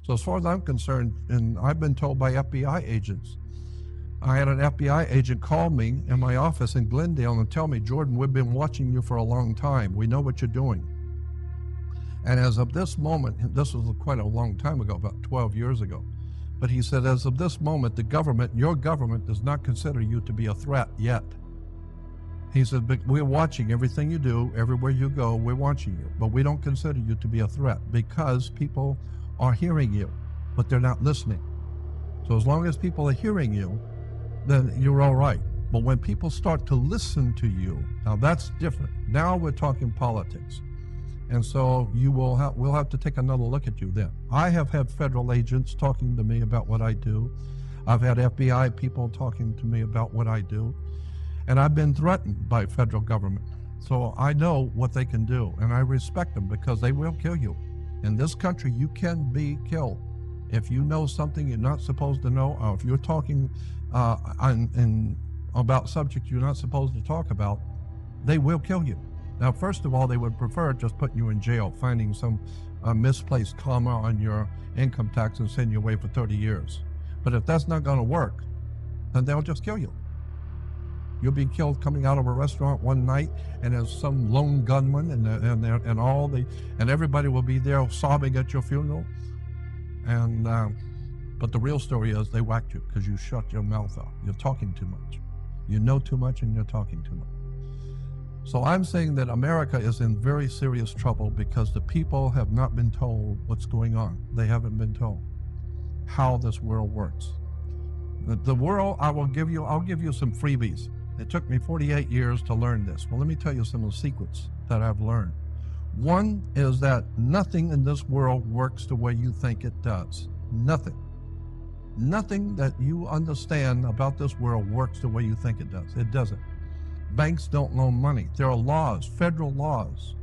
So as far as I'm concerned, and I've been told by FBI agents, I had an FBI agent call me in my office in Glendale and tell me, Jordan, we've been watching you for a long time. We know what you're doing. And as of this moment, this was quite a long time ago, about 12 years ago, but he said, as of this moment, the government, your government, does not consider you to be a threat yet. He said, but we're watching everything you do, everywhere you go, we're watching you, but we don't consider you to be a threat because people are hearing you, but they're not listening. So as long as people are hearing you, then you're all right. But when people start to listen to you, now that's different. Now we're talking politics. And so we'll have to take another look at you then. I have had federal agents talking to me about what I do. I've had FBI people talking to me about what I do. And I've been threatened by federal government. So I know what they can do, and I respect them because they will kill you. In this country, you can be killed. If you know something you're not supposed to know, or if you're talking about subjects you're not supposed to talk about, they will kill you. Now, first of all, they would prefer just putting you in jail, finding some misplaced comma on your income tax and send you away for 30 years. But if that's not going to work, then they'll just kill you. You'll be killed coming out of a restaurant one night, and there's some lone gunman, and everybody will be there sobbing at your funeral. And but the real story is they whacked you because you shut your mouth off. You're talking too much. You know too much, and you're talking too much. So I'm saying that America is in very serious trouble because the people have not been told what's going on. They haven't been told how this world works. The world, I'll give you some freebies. It took me 48 years to learn this. Well, let me tell you some of the secrets that I've learned. One is that nothing in this world works the way you think it does. Nothing. Nothing that you understand about this world works the way you think it does. It doesn't. Banks don't loan money. There are laws, federal laws,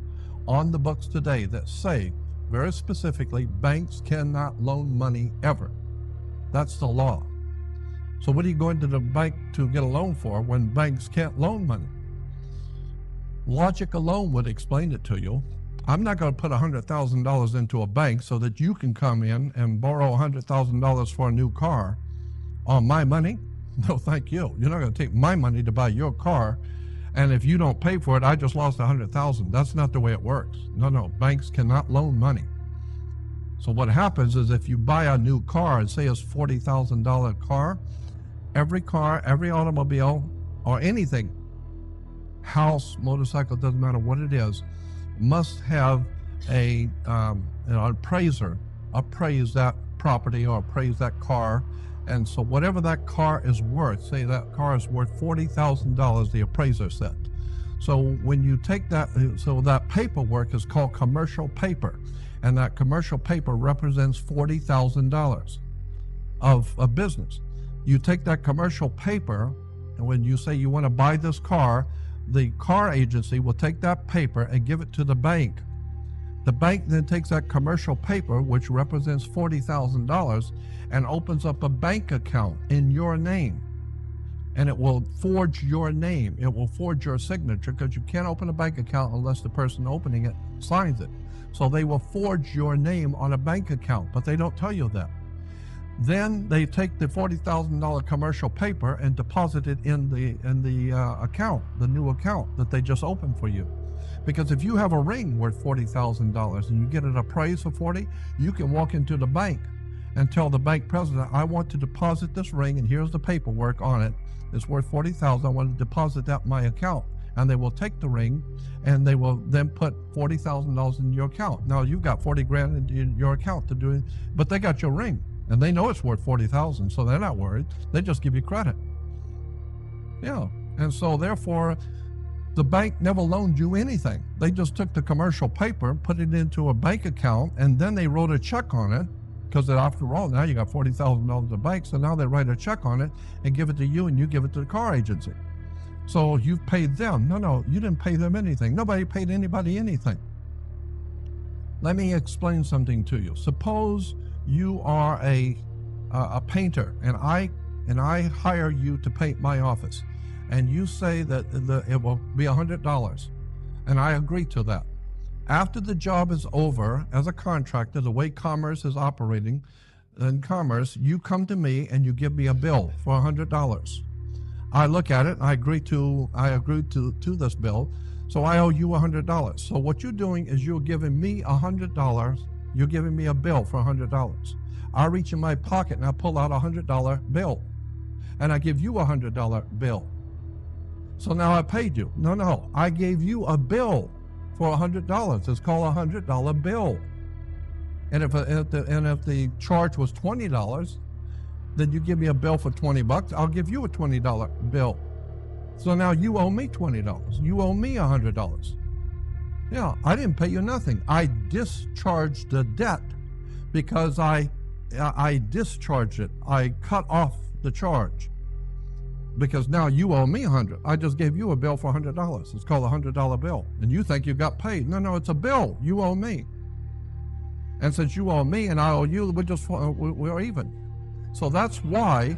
on the books today that say very specifically banks cannot loan money ever. That's the law. So what are you going to the bank to get a loan for when banks can't loan money? Logic alone would explain it to you. I'm not going to put $100,000 into a bank so that you can come in and borrow $100,000 for a new car on my money. No, thank you. You're not going to take my money to buy your car, and if you don't pay for it, I just lost $100,000. That's not the way it works. No, banks cannot loan money. So what happens is if you buy a new car, and say it's $40,000 car, every automobile or anything, house, motorcycle, doesn't matter what it is, must have an appraiser appraise that property or appraise that car. And so whatever that car is worth, say that car is worth $40,000, the appraiser said. So when you take that, so that paperwork is called commercial paper, and that commercial paper represents $40,000 of a business. You take that commercial paper, and when you say you want to buy this car, the car agency will take that paper and give it to the bank. The bank then takes that commercial paper, which represents $40,000, and opens up a bank account in your name. And it will forge your name. It will forge your signature because you can't open a bank account unless the person opening it signs it. So they will forge your name on a bank account, but they don't tell you that. Then they take the $40,000 commercial paper and deposit it in the account, the new account that they just opened for you. Because if you have a ring worth $40,000 and you get it appraised for $40,000, you can walk into the bank and tell the bank president, I want to deposit this ring, and here's the paperwork on it. It's worth $40,000. I want to deposit that in my account. And they will take the ring and they will then put $40,000 in your account. Now you've got 40 grand in your account to do it, but they got your ring and they know it's worth 40,000, so they're not worried. They just give you credit. Yeah, and so therefore, the bank never loaned you anything. They just took the commercial paper, put it into a bank account, and then they wrote a check on it, because after all, now you got $40,000 in the bank, so now they write a check on it and give it to you, and you give it to the car agency. So you've paid them. No, you didn't pay them anything. Nobody paid anybody anything. Let me explain something to you. Suppose you are a painter, and I hire you to paint my office, and you say that it will be $100, and I agree to that. After the job is over, as a contractor, the way commerce is operating, in commerce, you come to me and you give me a bill for $100. I look at it, I agreed to this bill, so I owe you $100. So what you're doing is you're giving me $100. You're giving me a bill for $100. I reach in my pocket and I pull out a $100 bill, and I give you a $100 bill. So now I paid you. No, I gave you a bill for $100. It's called a $100 bill. And if the charge was $20, then you give me a bill for $20. I'll give you a $20 bill. So now you owe me $20. You owe me $100. Yeah, I didn't pay you nothing. I discharged the debt because I discharged it. I cut off the charge because now you owe me $100. I just gave you a bill for $100. It's called a $100 bill, and you think you got paid. No, it's a bill. You owe me. And since you owe me and I owe you, we're even. So that's why,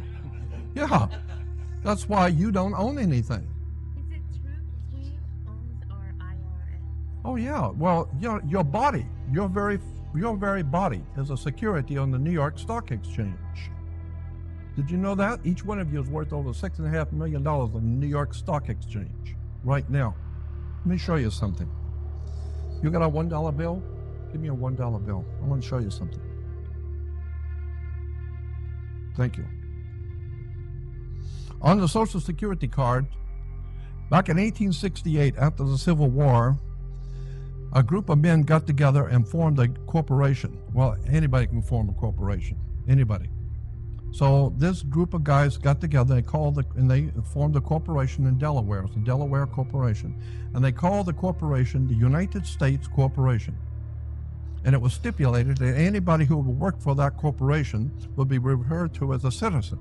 that's why you don't own anything. Is it true he owns our IRS? Oh yeah, well, your body, your very body is a security on the New York Stock Exchange. Did you know that? Each one of you is worth over $6.5 million on the New York Stock Exchange right now. Let me show you something. You got a $1 bill? Give me a $1 bill. I want to show you something. Thank you. On the Social Security card, back in 1868, after the Civil War, a group of men got together and formed a corporation. Well, anybody can form a corporation. Anybody. So this group of guys got together. They formed a corporation in Delaware. It's a Delaware corporation, and they called the corporation the United States Corporation. And it was stipulated that anybody who would work for that corporation would be referred to as a citizen.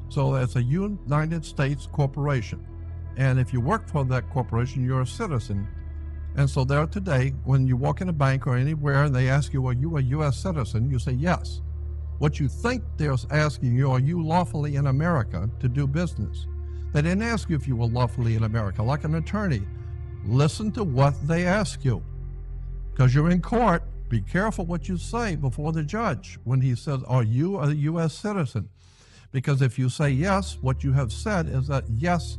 So it's a United States corporation. And if you work for that corporation, you're a citizen. And so there today, when you walk in a bank or anywhere and they ask you, are you a U.S. citizen? You say yes. What you think they're asking you, are you lawfully in America to do business? They didn't ask you if you were lawfully in America. Like an attorney, listen to what they ask you. Because you're in court. Be careful what you say before the judge when he says, are you a U.S. citizen? Because if you say yes, what you have said is that, yes,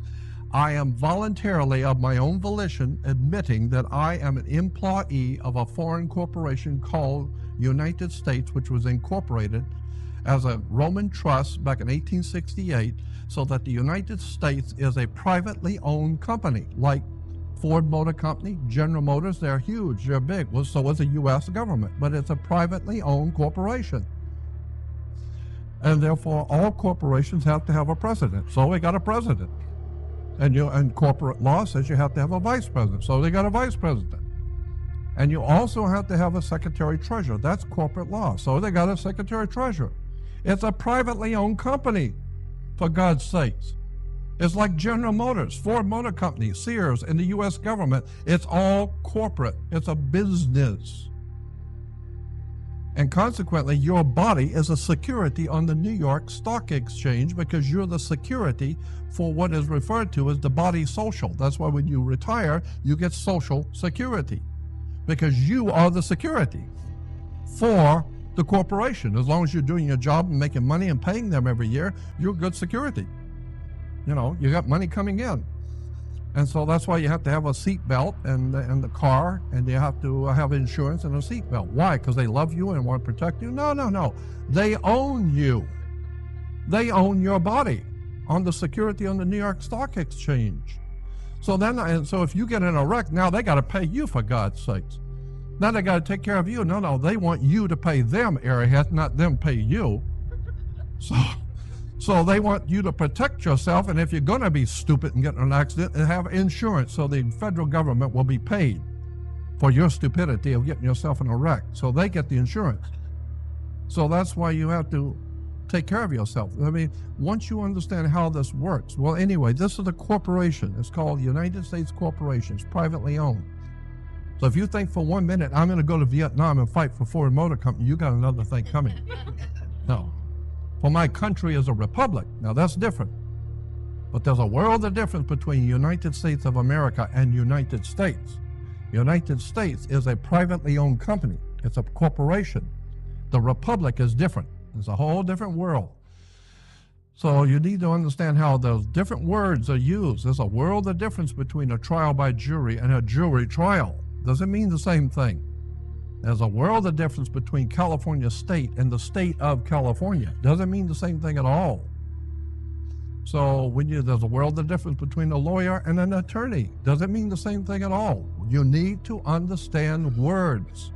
I am voluntarily, of my own volition, admitting that I am an employee of a foreign corporation called United States, which was incorporated as a Roman trust back in 1868, so that the United States is a privately owned company, like Ford Motor Company, General Motors. They're huge, they're big. Well, so is the U.S. government, but it's a privately owned corporation. And therefore, all corporations have to have a president. So we got a president. And corporate law says you have to have a vice president. So they got a vice president. And you also have to have a secretary treasurer. That's corporate law. So they got a secretary treasurer. It's a privately owned company, for God's sakes. It's like General Motors, Ford Motor Company, Sears, and the U.S. government. It's all corporate. It's a business. And consequently, your body is a security on the New York Stock Exchange because you're the security for what is referred to as the body social. That's why when you retire, you get Social Security because you are the security for the corporation. As long as you're doing your job and making money and paying them every year, you're good security. You know, you got money coming in. And so that's why you have to have a seat belt and the car, and you have to have insurance and a seat belt. Why? Because they love you and want to protect you? No. They own you. They own your body on the security on the New York Stock Exchange. So if you get in a wreck, now they got to pay you, for God's sakes. Now they got to take care of you. No, they want you to pay them, airheads, not them pay you. So they want you to protect yourself, and if you're going to be stupid and get in an accident, have insurance so the federal government will be paid for your stupidity of getting yourself in a wreck. So they get the insurance. So that's why you have to take care of yourself. I mean, once you understand how this works, well, anyway, this is a corporation. It's called United States Corporation. It's privately owned. So if you think for 1 minute, I'm going to go to Vietnam and fight for Ford Motor Company, you got another thing coming. No. For my country is a republic. Now that's different. But there's a world of difference between United States of America and United States. United States is a privately owned company. It's a corporation. The republic is different. It's a whole different world. So you need to understand how those different words are used. There's a world of difference between a trial by jury and a jury trial. Doesn't mean the same thing. There's a world of difference between California state and the state of California. Doesn't mean the same thing at all. So there's a world of difference between a lawyer and an attorney. Doesn't mean the same thing at all. You need to understand words.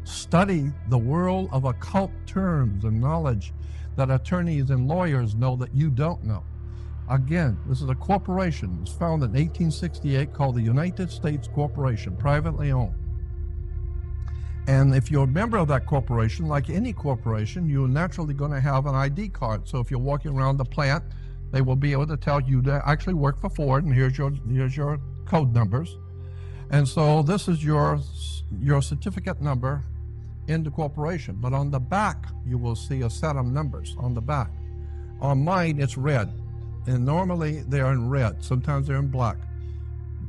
Study the world of occult terms and knowledge that attorneys and lawyers know that you don't know. Again, this is a corporation. It was founded in 1868 called the United States Corporation, privately owned. And if you're a member of that corporation, like any corporation, you're naturally going to have an ID card. So if you're walking around the plant, they will be able to tell you to actually work for Ford, and here's your code numbers. And so this is your certificate number in the corporation. But on the back, you will see a set of numbers on the back. On mine, it's red. And normally they're in red. Sometimes they're in black.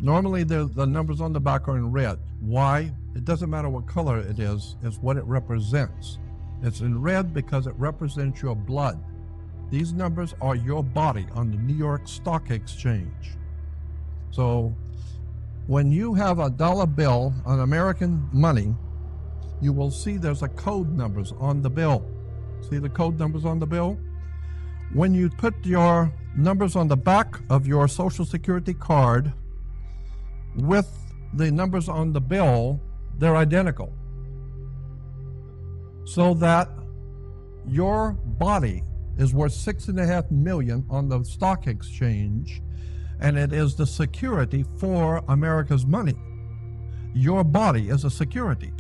Normally the numbers on the back are in red. Why? It doesn't matter what color it is. It's what it represents. It's in red because it represents your blood. These numbers are your body on the New York Stock Exchange. So when you have a dollar bill on American money, you will see there's a code numbers on the bill. See the code numbers on the bill? When you put your numbers on the back of your Social Security card with the numbers on the bill, they're identical. So that your body is worth $6.5 million on the stock exchange, and it is the security for America's money. Your body is a security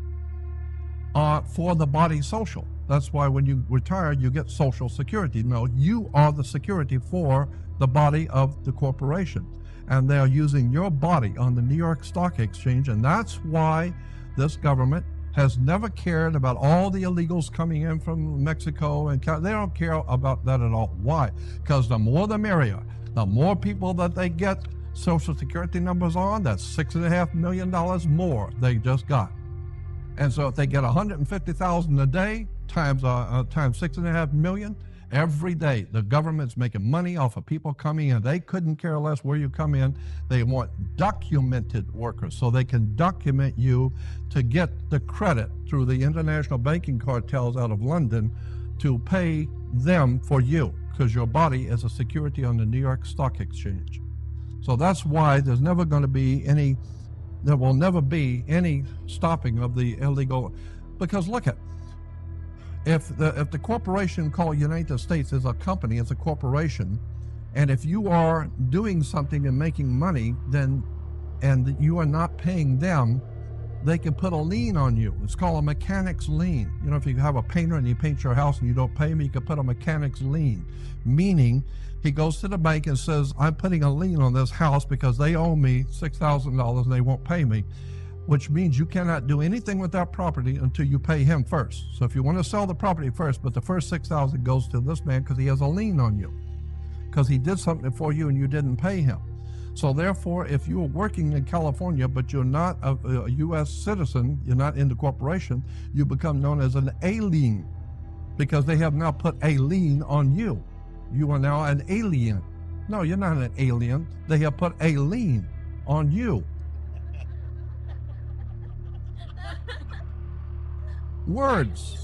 for the body social. That's why when you retire, you get Social Security. No, you are the security for the body of the corporation. And they are using your body on the New York Stock Exchange, and that's why this government has never cared about all the illegals coming in from Mexico, and they don't care about that at all. Why? Because the more the merrier. The more people that they get Social Security numbers on, that's $6.5 million more they just got. And so if they get 150,000 a day times 6.5 million every day, the government's making money off of people coming in. They couldn't care less where you come in. They want documented workers so they can document you to get the credit through the international banking cartels out of London to pay them for you, because your body is a security on the New York Stock Exchange. So that's why there will never be any stopping of the illegal, because look at, if the corporation called United States is a company, it's a corporation, and if you are doing something and making money, and you are not paying them, they can put a lien on you. It's called a mechanic's lien. You know, if you have a painter and he paints your house and you don't pay him, you can put a mechanic's lien, meaning he goes to the bank and says, I'm putting a lien on this house because they owe me $6,000 and they won't pay me, which means you cannot do anything with that property until you pay him first. So if you want to sell the property first, but the first $6,000 goes to this man because he has a lien on you, because he did something for you and you didn't pay him. So therefore, if you are working in California, but you're not a U.S. citizen, you're not in the corporation, you become known as an alien, because they have now put a lien on you. You are now an alien. No, you're not an alien. They have put a lien on you. Words.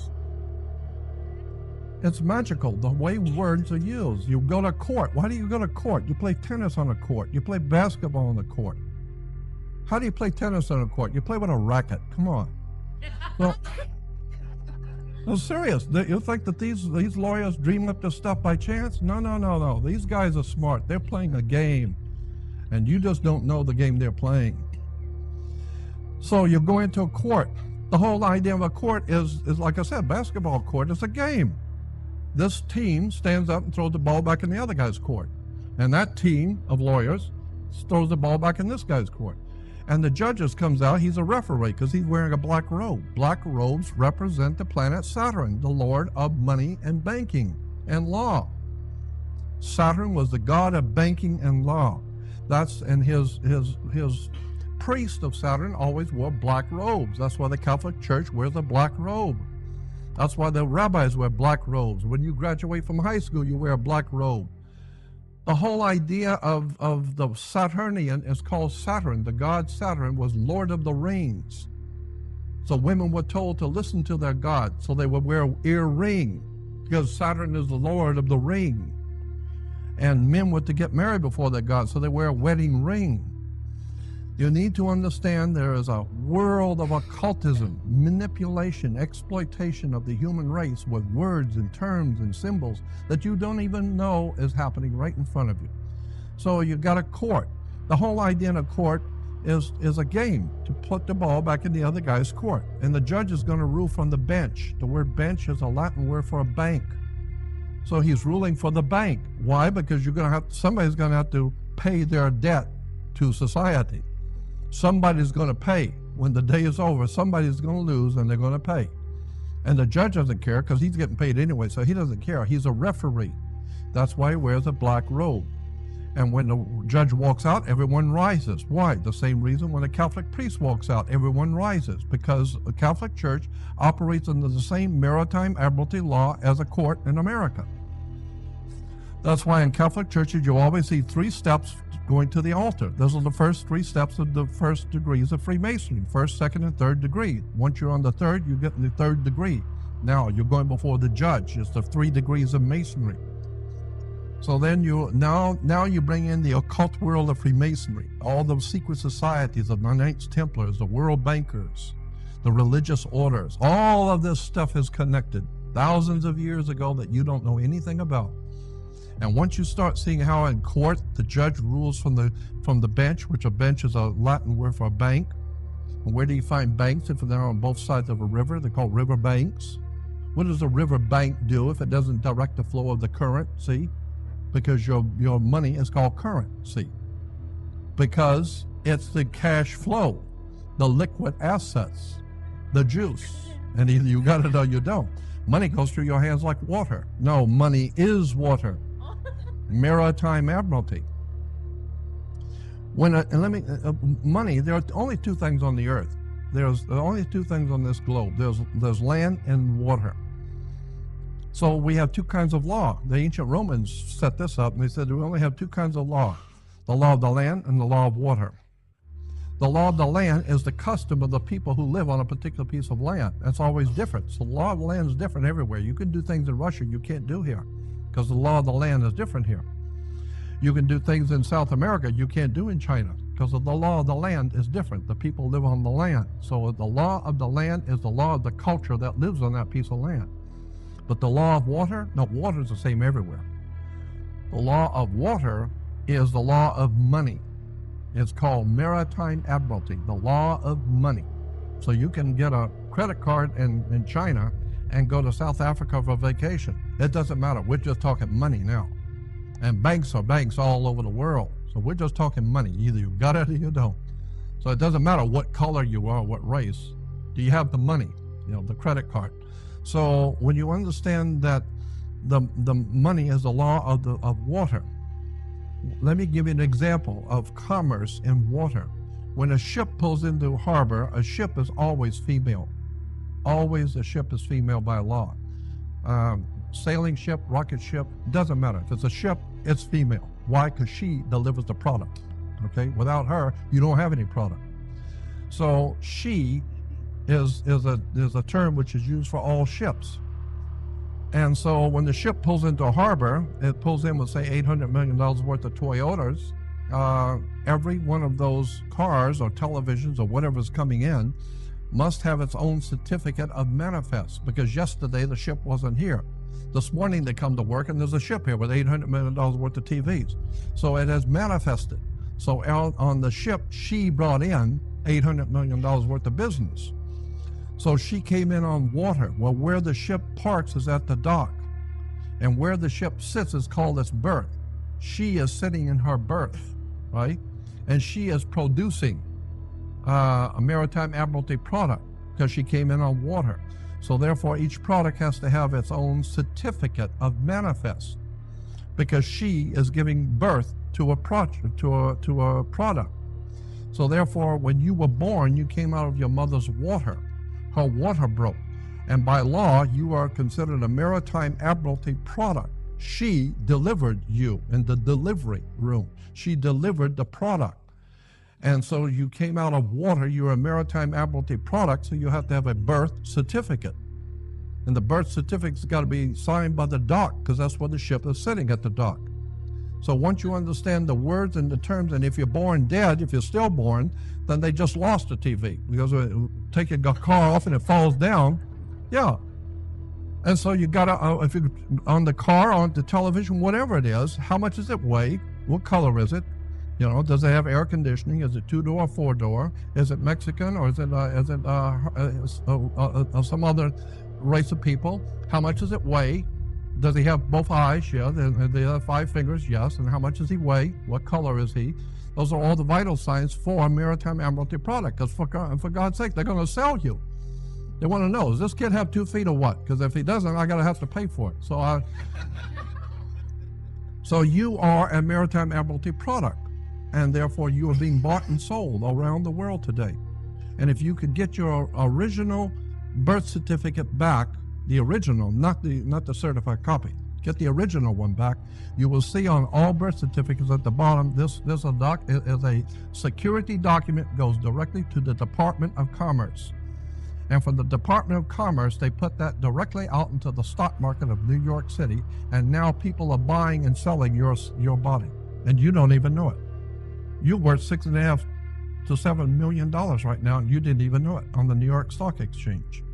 It's magical, the way words are used. You go to court. Why do you go to court? You play tennis on a court. You play basketball on the court. How do you play tennis on a court? You play with a racket. Come on. Well, I'm serious. You think that these lawyers dream up this stuff by chance? No. These guys are smart. They're playing a game, and you just don't know the game they're playing. So you go into a court. The whole idea of a court is like I said, basketball court is a game. This team stands up and throws the ball back in the other guy's court. And that team of lawyers throws the ball back in this guy's court. And the judges comes out, he's a referee because he's wearing a black robe. Black robes represent the planet Saturn, the lord of money and banking and law. Saturn was the god of banking and law. And his priest of Saturn always wore black robes. That's why the Catholic Church wears a black robe. That's why the rabbis wear black robes. When you graduate from high school, you wear a black robe. The whole idea of the Saturnian is called Saturn. The god Saturn was Lord of the Rings. So women were told to listen to their god, so they would wear an earring, because Saturn is the Lord of the ring. And men were to get married before their god, so they wear a wedding ring. You need to understand there is a world of occultism, manipulation, exploitation of the human race with words and terms and symbols that you don't even know is happening right in front of you. So you got a court. The whole idea in a court is a game to put the ball back in the other guy's court. And the judge is going to rule from the bench. The word bench is a Latin word for a bank. So he's ruling for the bank. Why? Because somebody's going to have to pay their debt to society. Somebody's going to pay. When the day is over, somebody's going to lose and they're going to pay. And the judge doesn't care because he's getting paid anyway, so he doesn't care. He's a referee. That's why he wears a black robe. And when the judge walks out, everyone rises. Why? The same reason when a Catholic priest walks out, everyone rises, because the Catholic Church operates under the same maritime admiralty law as a court in America. That's why in Catholic churches you always see 3 steps going to the altar. Those are the first 3 steps of the first degrees of Freemasonry, 1st, 2nd, and 3rd degree. Once you're on the 3rd, you get the 3rd degree. Now you're going before the judge. It's the 3 degrees of Masonry. So then now you bring in the occult world of Freemasonry, all the secret societies of the Knights Templars, the world bankers, the religious orders. All of this stuff is connected thousands of years ago that you don't know anything about. And once you start seeing how in court the judge rules from the bench, which a bench is a Latin word for a bank. And where do you find banks if they're on both sides of a river? They're called river banks. What does a river bank do if it doesn't direct the flow of the currency? Because your money is called currency. Because it's the cash flow, the liquid assets, the juice. And either you got it or you don't. Money goes through your hands like water. No, money is water. Maritime admiralty. Money, there are only 2 things on the earth. There are only 2 things on this globe. There's land and water. So we have 2 kinds of law. The ancient Romans set this up and they said we only have 2 kinds of law. The law of the land and the law of water. The law of the land is the custom of the people who live on a particular piece of land. That's always different. So the law of the land is different everywhere. You can do things in Russia you can't do here, because the law of the land is different here. You can do things in South America you can't do in China, because the law of the land is different. The people live on the land. So the law of the land is the law of the culture that lives on that piece of land. But the law of water, no, water is the same everywhere. The law of water is the law of money. It's called maritime admiralty, the law of money. So you can get a credit card in China and go to South Africa for vacation. It doesn't matter. We're just talking money now. And banks are banks all over the world. So we're just talking money. Either you got it or you don't. So it doesn't matter what color you are, what race. Do you have the money? The credit card. So when you understand that the money is the law of water, let me give you an example of commerce in water. When a ship pulls into a harbor, a ship is always female. Always a ship is female by law. Sailing ship, rocket ship, doesn't matter. If it's a ship, it's female. Why? Because she delivers the product. Okay? Without her, you don't have any product. So she is a term which is used for all ships. And so when the ship pulls into a harbor, it pulls in with, say, $800 million worth of Toyotas. Every one of those cars or televisions or whatever's coming in must have its own certificate of manifest, because yesterday the ship wasn't here. This morning they come to work and there's a ship here with $800 million worth of TVs. So it has manifested. So on the ship, she brought in $800 million worth of business. So she came in on water. Well, where the ship parks is at the dock. And where the ship sits is called its berth. She is sitting in her berth, right? And she is producing a maritime admiralty product because she came in on water. So therefore, each product has to have its own certificate of manifest, because she is giving birth to a product. So therefore, when you were born, you came out of your mother's water. Her water broke. And by law, you are considered a maritime admiralty product. She delivered you in the delivery room. She delivered the product. And so you came out of water, you're a maritime admiralty product, so you have to have a birth certificate. And the birth certificate's got to be signed by the dock, because that's where the ship is sitting, at the dock. So once you understand the words and the terms, and if you're born dead, if you're still born, then they just lost the TV, because take your car off and it falls down. Yeah. And so you got to, if you on the car, on the television, whatever it is, how much does it weigh? What color is it? You know, does it have air conditioning? Is it 2-door, 4-door? Is it Mexican, or is it some other race of people? How much does it weigh? Does he have both eyes? Yeah. Do they have 5 fingers? Yes. And how much does he weigh? What color is he? Those are all the vital signs for a maritime admiralty product. Because for God's sake, they're going to sell you. They want to know, does this kid have 2 feet or what? Because if he doesn't, I got to have to pay for it. So you are a maritime admiralty product. And therefore, you are being bought and sold around the world today. And if you could get your original birth certificate back, the original, not the certified copy, get the original one back, you will see on all birth certificates at the bottom, this is a security document, goes directly to the Department of Commerce. And from the Department of Commerce, they put that directly out into the stock market of New York City, and now people are buying and selling your body, and you don't even know it. You're worth $6.5 to $7 million right now, and you didn't even know it on the New York Stock Exchange.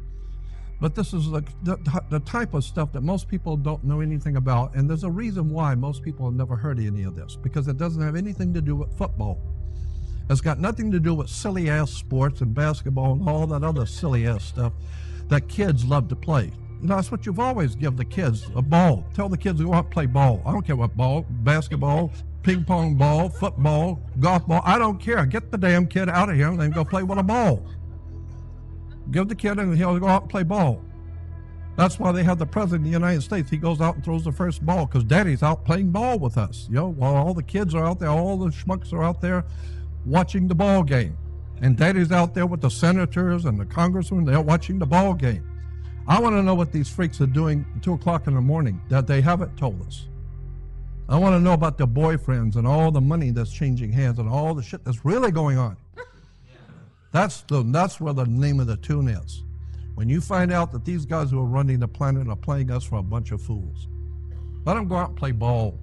But this is the type of stuff that most people don't know anything about, and there's a reason why most people have never heard any of this, because it doesn't have anything to do with football. It's got nothing to do with silly-ass sports and basketball and all that other silly-ass stuff that kids love to play. You know, that's what you've always give the kids, a ball. Tell the kids to go out and play ball. I don't care what ball, basketball, ping pong ball, football, golf ball. I don't care. Get the damn kid out of here and then go play with a ball. Give the kid and he'll go out and play ball. That's why they have the president of the United States. He goes out and throws the first ball because daddy's out playing ball with us. You know, while all the kids are out there, all the schmucks are out there watching the ball game. And daddy's out there with the senators and the congressmen. They're watching the ball game. I want to know what these freaks are doing at 2 o'clock in the morning that they haven't told us. I want to know about their boyfriends and all the money that's changing hands and all the shit that's really going on. That's where the name of the tune is. When you find out that these guys who are running the planet are playing us for a bunch of fools. Let them go out and play ball.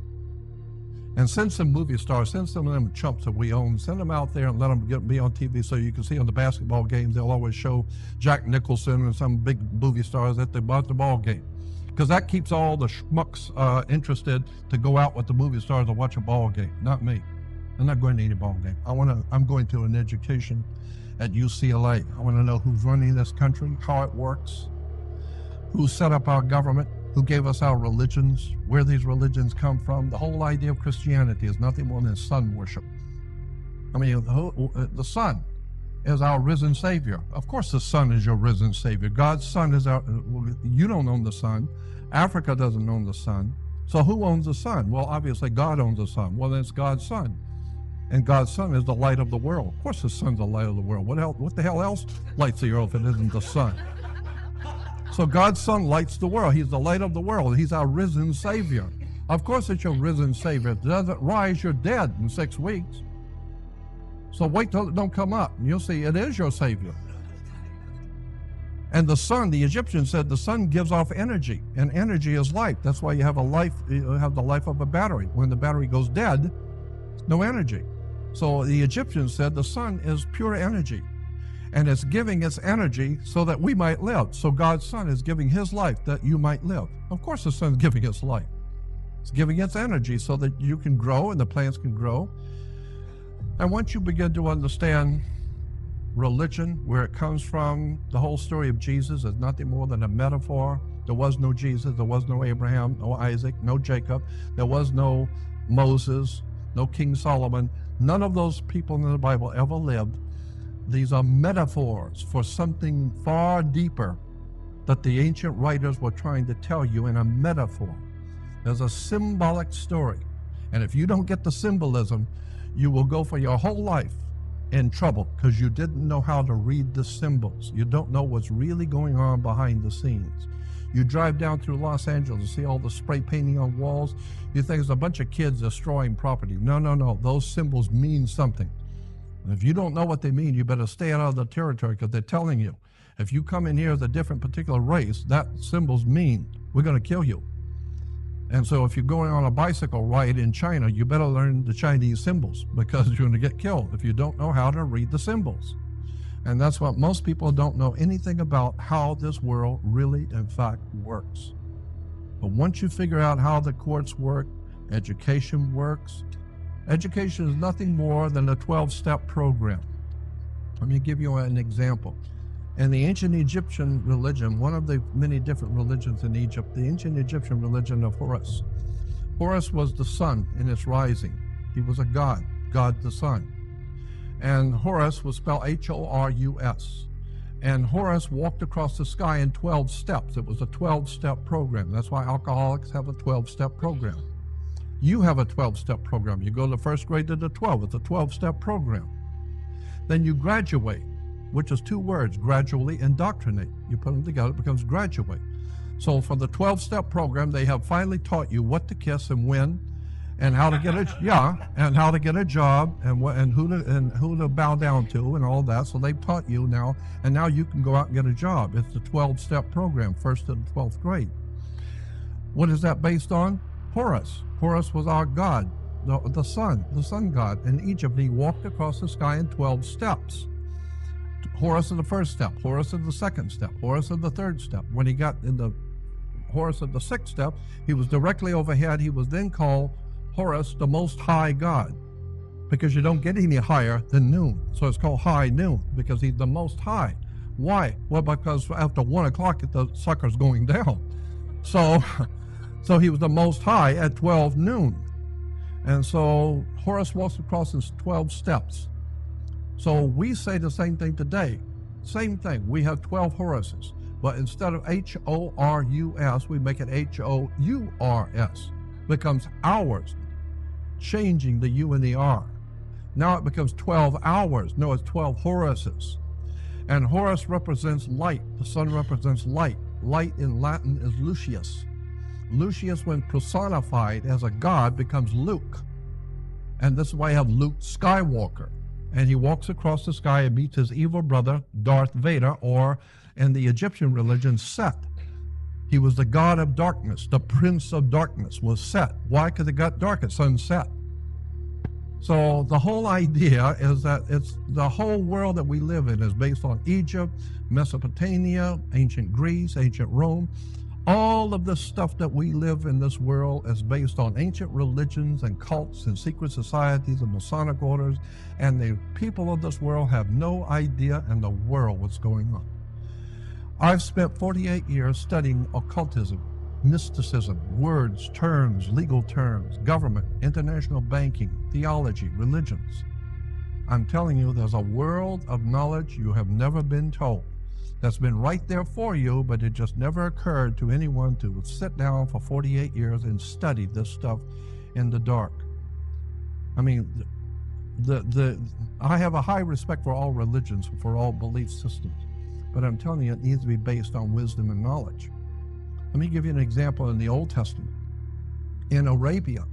And send some movie stars, send some of them chumps that we own, send them out there and let them be on TV so you can see on the basketball games, they'll always show Jack Nicholson and some big movie stars at the ball game. Because that keeps all the schmucks interested to go out with the movie stars and watch a ball game. Not me. I'm not going to any ball game. I'm going to an education at UCLA. I want to know who's running this country, how it works, who set up our government, who gave us our religions, where these religions come from. The whole idea of Christianity is nothing more than sun worship. I mean, the sun is our risen Savior. Of course the sun is your risen Savior. God's sun is you don't own the sun. Africa doesn't own the sun. So who owns the sun? Well, obviously God owns the sun. Well, then it's God's sun. And God's sun is the light of the world. Of course the sun's the light of the world. What the hell else lights the earth if it isn't the sun? So God's sun lights the world. He's the light of the world. He's our risen Savior. Of course it's your risen Savior. If it doesn't rise, you're dead in 6 weeks. So wait till it don't come up. And you'll see it is your Savior. And the sun, the Egyptians said the sun gives off energy, and energy is life. That's why you have the life of a battery. When the battery goes dead, no energy. So the Egyptians said the sun is pure energy, and it's giving its energy so that we might live. So God's sun is giving his life that you might live. Of course the sun's giving its life. It's giving its energy so that you can grow and the plants can grow. And once you begin to understand religion, where it comes from, the whole story of Jesus is nothing more than a metaphor. There was no Jesus, there was no Abraham, no Isaac, no Jacob, there was no Moses, no King Solomon. None of those people in the Bible ever lived. These are metaphors for something far deeper that the ancient writers were trying to tell you in a metaphor. There's a symbolic story. And if you don't get the symbolism, you will go for your whole life in trouble because you didn't know how to read the symbols. You don't know what's really going on behind the scenes. You drive down through Los Angeles and see all the spray painting on walls. You think it's a bunch of kids destroying property. No. Those symbols mean something. And if you don't know what they mean, you better stay out of the territory because they're telling you. If you come in here as a different particular race, that symbols mean we're going to kill you. And so if you're going on a bicycle ride in China, you better learn the Chinese symbols because you're going to get killed if you don't know how to read the symbols. And that's what most people don't know anything about, how this world really, in fact, works. But once you figure out how the courts work, education works. Education is nothing more than a 12-step program. Let me give you an example. In the ancient Egyptian religion, one of the many different religions in Egypt, the ancient Egyptian religion of Horus. Horus was the sun in its rising. He was a god, God the sun. And Horus was spelled Horus. And Horus walked across the sky in 12 steps. It was a 12-step program. That's why alcoholics have a 12-step program. You have a 12-step program. You go to first grade to the 12. It's a 12-step program. Then you graduate, which is two words, gradually indoctrinate. You put them together, it becomes graduate. So for the 12-step program, they have finally taught you what to kiss and when, and how to get a job, and who to bow down to, and all that. So they've taught you now, and now you can go out and get a job. It's the 12-step program, first to the 12th grade. What is that based on? Horus. Horus was our god, the sun god in Egypt. He walked across the sky in 12 steps. Horus of the first step, Horus of the second step, Horus of the third step. When he got in the Horus of the sixth step, he was directly overhead. He was then called Horus, the Most High God, because you don't get any higher than noon. So it's called high noon because he's the Most High. Why? Well, because after 1 o'clock, the sucker's going down. So he was the Most High at 12 noon. And so Horus walks across his 12 steps. So we say the same thing today. Same thing. We have 12 Horuses. But instead of Horus, we make it Hours. Becomes hours, changing the U and the R. Now it becomes 12 hours. No, it's 12 Horuses. And Horus represents light. The sun represents light. Light in Latin is Lucius. Lucius, when personified as a god, becomes Luke. And this is why you have Luke Skywalker. And he walks across the sky and meets his evil brother, Darth Vader, or in the Egyptian religion, Set. He was the god of darkness. The prince of darkness was Set. Why? Because it got dark at sunset. So the whole idea is that it's the whole world that we live in is based on Egypt, Mesopotamia, ancient Greece, ancient Rome. All of the stuff that we live in this world is based on ancient religions and cults and secret societies and Masonic orders, and the people of this world have no idea in the world what's going on. I've spent 48 years studying occultism, mysticism, words, terms, legal terms, government, international banking, theology, religions. I'm telling you, there's a world of knowledge you have never been told. That's been right there for you, but it just never occurred to anyone to sit down for 48 years and study this stuff in the dark. I mean, I have a high respect for all religions, for all belief systems, but I'm telling you, it needs to be based on wisdom and knowledge. Let me give you an example in the Old Testament. In Arabia,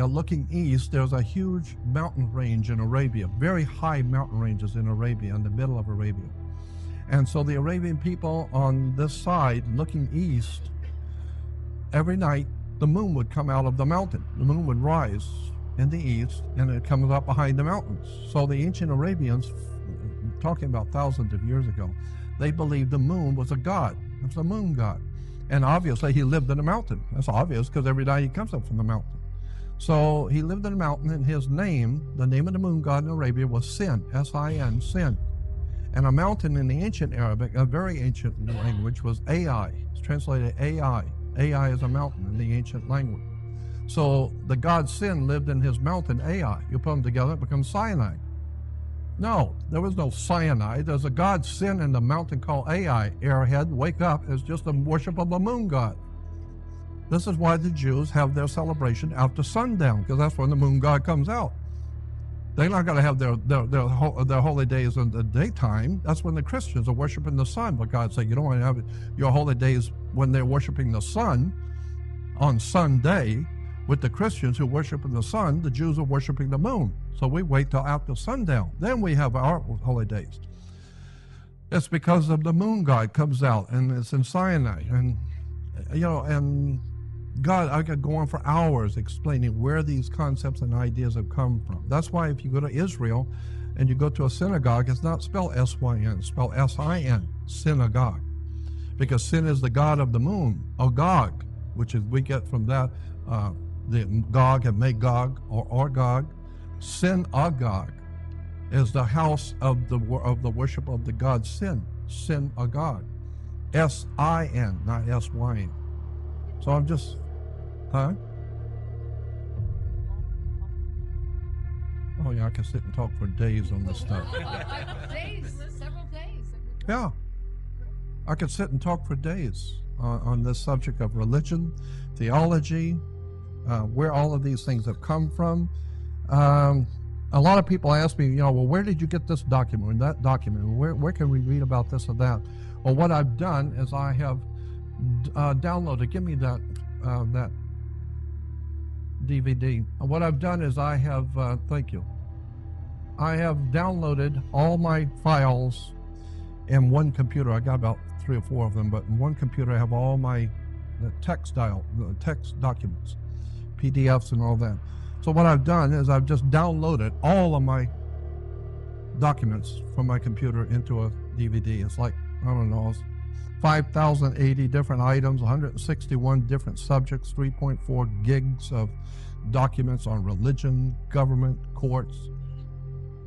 looking east, there's a huge mountain range in Arabia, very high mountain ranges in Arabia, in the middle of Arabia. And so the Arabian people on this side, looking east, every night the moon would come out of the mountain. The moon would rise in the east, and it comes up behind the mountains. So the ancient Arabians, talking about thousands of years ago, they believed the moon was a god. It was a moon god. And obviously he lived in a mountain. That's obvious because every night he comes up from the mountain. So he lived in a mountain, and his name, the name of the moon god in Arabia, was Sin, S-I-N, Sin. And a mountain in the ancient Arabic, a very ancient language, was Ai. It's translated Ai. Ai is a mountain in the ancient language. So the god Sin lived in his mountain Ai. You put them together, it becomes cyanide. No, there was no cyanide. There's a god Sin in the mountain called Ai. Airhead, wake up. It's just a worship of the moon god. This is why the Jews have their celebration after sundown, because that's when the moon god comes out. They're not going to have their holy days in the daytime. That's when the Christians are worshiping the sun. But God said, you don't want to have your holy days when they're worshiping the sun on Sunday. With the Christians who worship in the sun, the Jews are worshiping the moon. So we wait till after sundown. Then we have our holy days. It's because of the moon god comes out, and it's in Sinai. And, and God, I could go on for hours explaining where these concepts and ideas have come from. That's why if you go to Israel and you go to a synagogue, it's not spelled S-Y-N, it's spelled S-I-N, synagogue. Because sin is the god of the moon, or Gog, which is we get from that, the Gog and Magog, or Gog. Synagogue is the house of the worship of the god Sin, synagogue. S-I-N, not S-Y-N. So I'm just, huh? Oh yeah, I can sit and talk for days on this stuff. Several days. Yeah, I could sit and talk for days on this subject of religion, theology, where all of these things have come from. A lot of people ask me, well, where did you get this document and that document? Where can we read about this or that? Well, what I've done is I have downloaded. Give me that DVD. What I've done is I have, thank you. I have downloaded all my files in one computer. I got about 3 or 4 of them, but in one computer I have all my text documents, PDFs and all that. So what I've done is I've just downloaded all of my documents from my computer into a DVD. It's like, I don't know, 5,080 different items, 161 different subjects, 3.4 gigs of documents on religion, government, courts,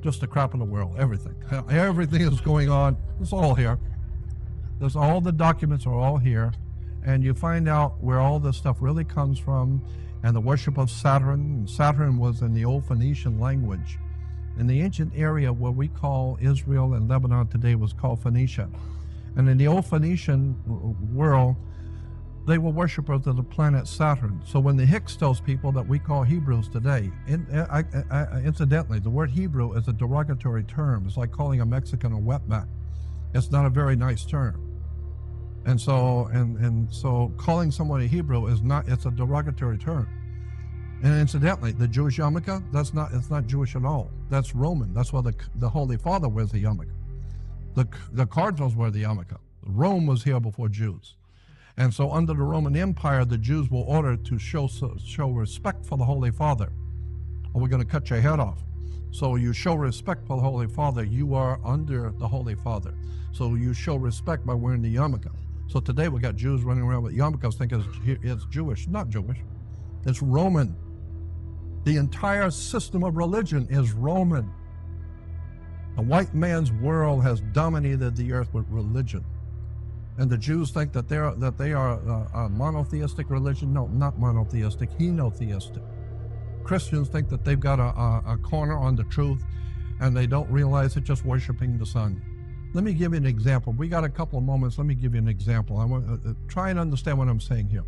just the crap in the world, everything. Everything is going on. It's all here. There's all the documents are all here, and you find out where all this stuff really comes from, and the worship of Saturn. Saturn was in the old Phoenician language. In the ancient area where we call Israel and Lebanon today was called Phoenicia. And in the old Phoenician world, they were worshipers of the planet Saturn. So when the Hyksos people that we call Hebrews today, incidentally, the word Hebrew is a derogatory term. It's like calling a Mexican a wetback. It's not a very nice term. And so calling someone a Hebrew is not, it's a derogatory term. And incidentally, the Jewish yarmulke, it's not Jewish at all. That's Roman. That's why the Holy Father wears the yarmulke. The cardinals wear the yarmulke. Rome was here before Jews. And so under the Roman Empire, the Jews were ordered to show respect for the Holy Father, or we're going to cut your head off. So you show respect for the Holy Father. You are under the Holy Father. So you show respect by wearing the yarmulke. So today we got Jews running around with yarmulkes thinking it's Jewish. Not Jewish. It's Roman. The entire system of religion is Roman. The white man's world has dominated the earth with religion. And the Jews think that they are a monotheistic religion. No, not monotheistic, henotheistic. Christians think that they've got a corner on the truth, and they don't realize it's just worshiping the sun. Let me give you an example. We got a couple of moments. Let me give you an example. I want to try and understand what I'm saying here.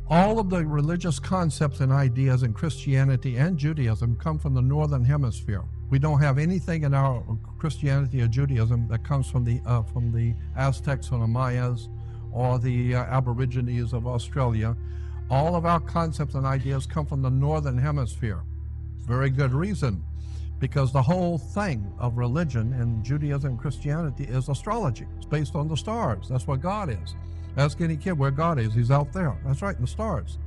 All of the religious concepts and ideas in Christianity and Judaism come from the northern hemisphere. We don't have anything in our Christianity or Judaism that comes from the Aztecs or the Mayas or the Aborigines of Australia. All of our concepts and ideas come from the northern hemisphere. Very good reason, because the whole thing of religion in Judaism and Christianity is astrology. It's based on the stars. That's what God is. Ask any kid where God is. He's out there. That's right, in the stars.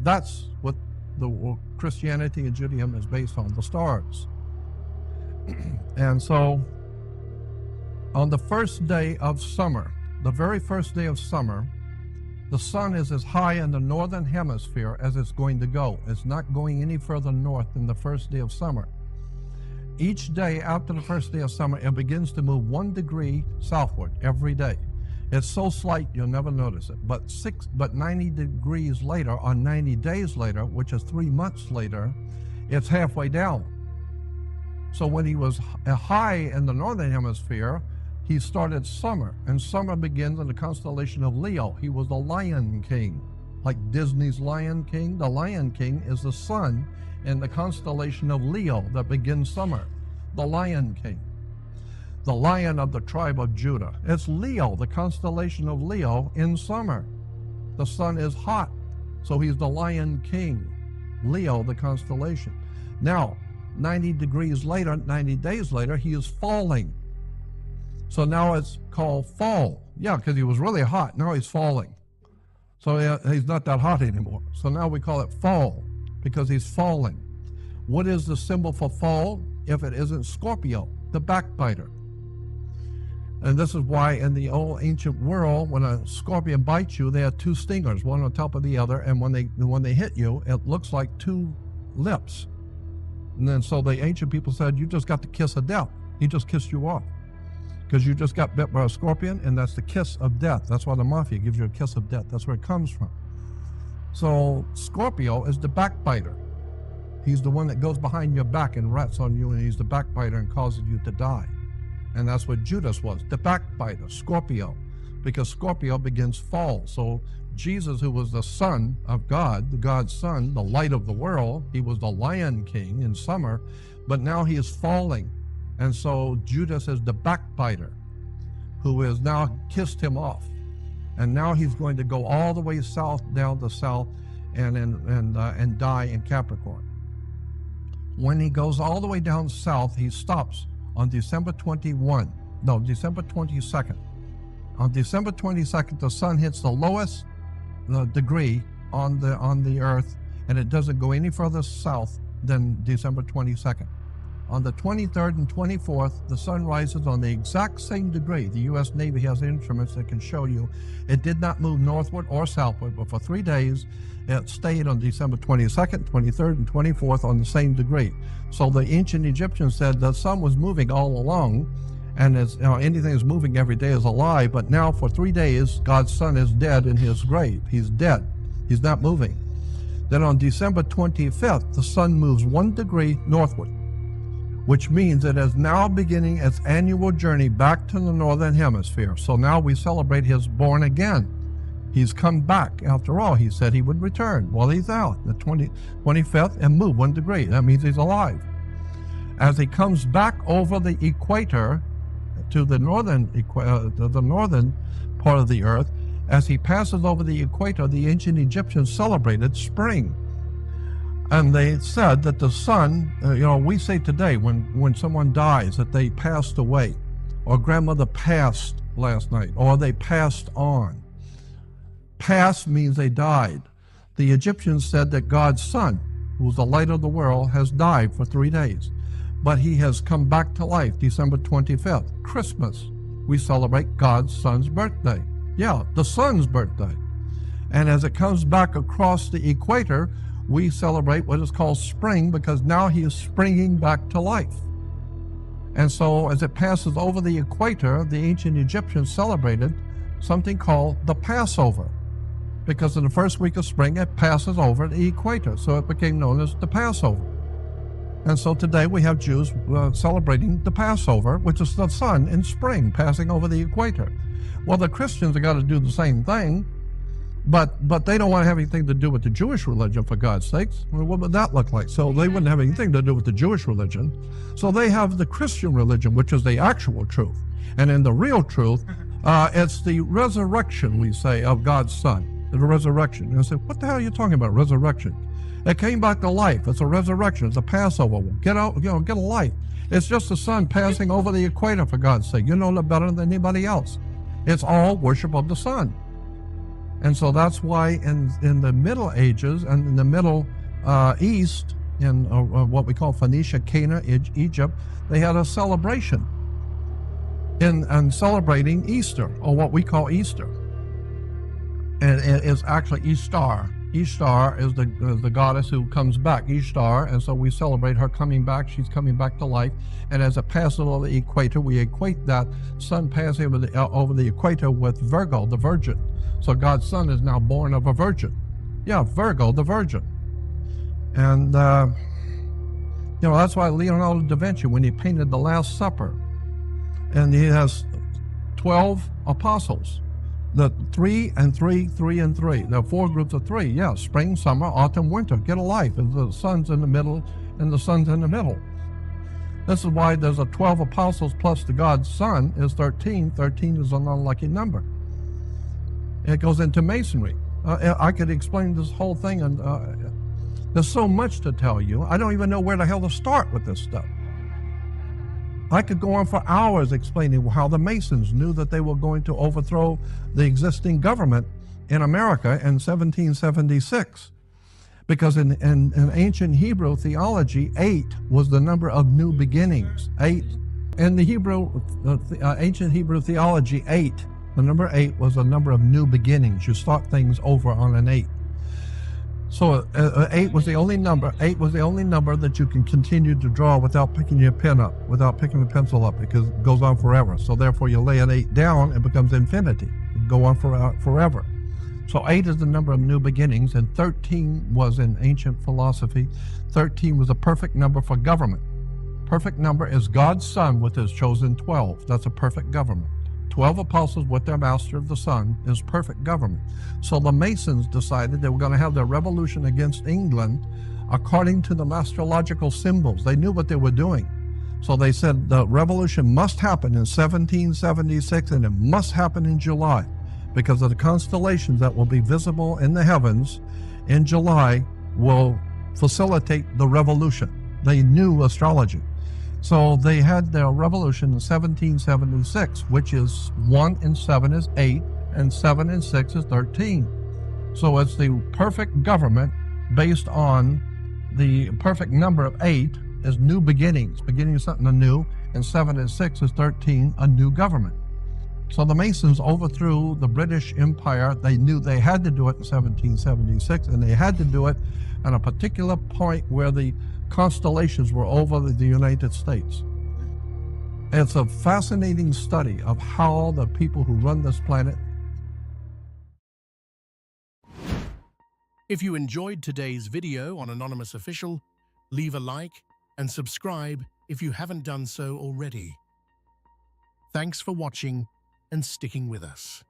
That's what the Christianity and Judaism is based on, the stars. And so on the first day of summer, the very first day of summer, the sun is as high in the northern hemisphere as it's going to go. It's not going any further north than the first day of summer. Each day after the first day of summer, it begins to move 1 degree southward every day. It's so slight you'll never notice it. But 90 degrees later, or 90 days later, which is 3 months later, it's halfway down. So when he was high in the northern hemisphere, he started summer, and summer begins in the constellation of Leo. He was the Lion King. like Disney's Lion King. The Lion King is the sun in the constellation of Leo that begins summer. The Lion King, the lion of the tribe of Judah. It's Leo, the constellation of Leo in summer. The sun is hot, so he's the Lion King. Leo, the constellation. Now, 90 degrees later, 90 days later, he is falling. So now it's called fall. Yeah, because he was really hot. Now he's falling. So he's not that hot anymore. So now we call it fall because he's falling. What is the symbol for fall if it isn't Scorpio, the backbiter? And this is why in the old ancient world, when a scorpion bites you, they have two stingers, one on top of the other, and when they hit you, it looks like two lips. And then so the ancient people said, you just got the kiss of death. He just kissed you off. Because you just got bit by a scorpion, and that's the kiss of death. That's why the mafia gives you a kiss of death. That's where it comes from. So Scorpio is the backbiter. He's the one that goes behind your back and rats on you, and he's the backbiter and causes you to die. And that's what Judas was, the backbiter, Scorpio, because Scorpio begins fall. So Jesus, who was the Son of God, the God's Son, the light of the world, he was the Lion King in summer, but now he is falling. And so Judas is the backbiter who has now kissed him off. And now he's going to go all the way south, down the south, and die in Capricorn. When he goes all the way down south, he stops on December 22nd. On December 22nd, the sun hits the lowest degree on the earth, and it doesn't go any further south than December 22nd. On the 23rd and 24th, the sun rises on the exact same degree. The U.S. Navy has instruments that can show you it did not move northward or southward, but for 3 days, it stayed on December 22nd, 23rd, and 24th on the same degree. So the ancient Egyptians said the sun was moving all along, and anything that's moving every day is a lie, but now for 3 days, God's Son is dead in his grave. He's dead. He's not moving. Then on December 25th, the sun moves 1 degree northward, which means it is now beginning its annual journey back to the northern hemisphere. So now we celebrate his born again. He's come back. After all, he said he would return. Well, he's out the 25th and move 1 degree. That means he's alive. As he comes back over the equator to the northern part of the earth, as he passes over the equator, the ancient Egyptians celebrated spring. And they said that the sun, we say today when someone dies that they passed away, or grandmother passed last night, or they passed on. Passed means they died. The Egyptians said that God's Son, who was the light of the world, has died for 3 days. But he has come back to life December 25th, Christmas. We celebrate God's Son's birthday. Yeah, the sun's birthday. And as it comes back across the equator, we celebrate what is called spring, because now he is springing back to life. And so as it passes over the equator, the ancient Egyptians celebrated something called the Passover, because in the first week of spring, it passes over the equator. So it became known as the Passover. And so today we have Jews celebrating the Passover, which is the sun in spring passing over the equator. Well, the Christians have got to do the same thing, but they don't want to have anything to do with the Jewish religion, for God's sakes. Well, what would that look like? So they wouldn't have anything to do with the Jewish religion. So they have the Christian religion, which is the actual truth. And in the real truth, it's the resurrection, we say, of God's Son. The resurrection. And I said, what the hell are you talking about, resurrection? It came back to life. It's a resurrection. It's a Passover. Get out, get a life. It's just the sun passing over the equator, for God's sake. You know it better than anybody else. It's all worship of the sun. And so that's why in the Middle Ages and in the Middle East, in what we call Phoenicia, Cana, Egypt, they had a celebration in celebrating Easter, or what we call Easter. And it is actually Ishtar. Ishtar is the goddess who comes back, Ishtar, and so we celebrate her coming back. She's coming back to life. And as it passes over the equator, we equate that sun passing over the equator with Virgo, the virgin. So God's Son is now born of a virgin. Yeah, Virgo, the virgin. And, that's why Leonardo da Vinci, when he painted the Last Supper, and he has 12 apostles, The 3 and 3, 3 and 3. There are 4 groups of 3. Yeah, spring, summer, autumn, winter. Get a life. And the sun's in the middle, and the sun's in the middle. This is why there's a 12 apostles plus the God's Son is 13. 13 is an unlucky number. It goes into masonry. I could explain this whole thing, and there's so much to tell you. I don't even know where the hell to start with this stuff. I could go on for hours explaining how the Masons knew that they were going to overthrow the existing government in America in 1776. Because in ancient Hebrew theology, 8 was the number of new beginnings. 8. In the ancient Hebrew theology, 8, the number 8 was a number of new beginnings. You start things over on an 8. So 8 was the only number. 8 was the only number that you can continue to draw without picking your pen up, without picking the pencil up, because it goes on forever. So therefore, you lay an 8 down, it becomes infinity. It can go on forever. So 8 is the number of new beginnings, and 13 was in ancient philosophy. 13 was a perfect number for government. Perfect number is God's Son with his chosen 12. That's a perfect government. 12 apostles with their master of the sun is perfect government. So the Masons decided they were going to have their revolution against England according to the astrological symbols. They knew what they were doing. So they said the revolution must happen in 1776, and it must happen in July, because of the constellations that will be visible in the heavens in July will facilitate the revolution. They knew astrology. So they had their revolution in 1776, which is 1 and 7 is 8, and 7 and 6 is 13. So it's the perfect government based on the perfect number of 8 is new beginnings, beginning of something anew, and 7 and 6 is 13, a new government. So the Masons overthrew the British Empire. They knew they had to do it in 1776, and they had to do it at a particular point where the constellations were over the United States. It's a fascinating study of how the people who run this planet. If you enjoyed today's video on Anonymous Official, leave a like and subscribe if you haven't done so already. Thanks for watching and sticking with us.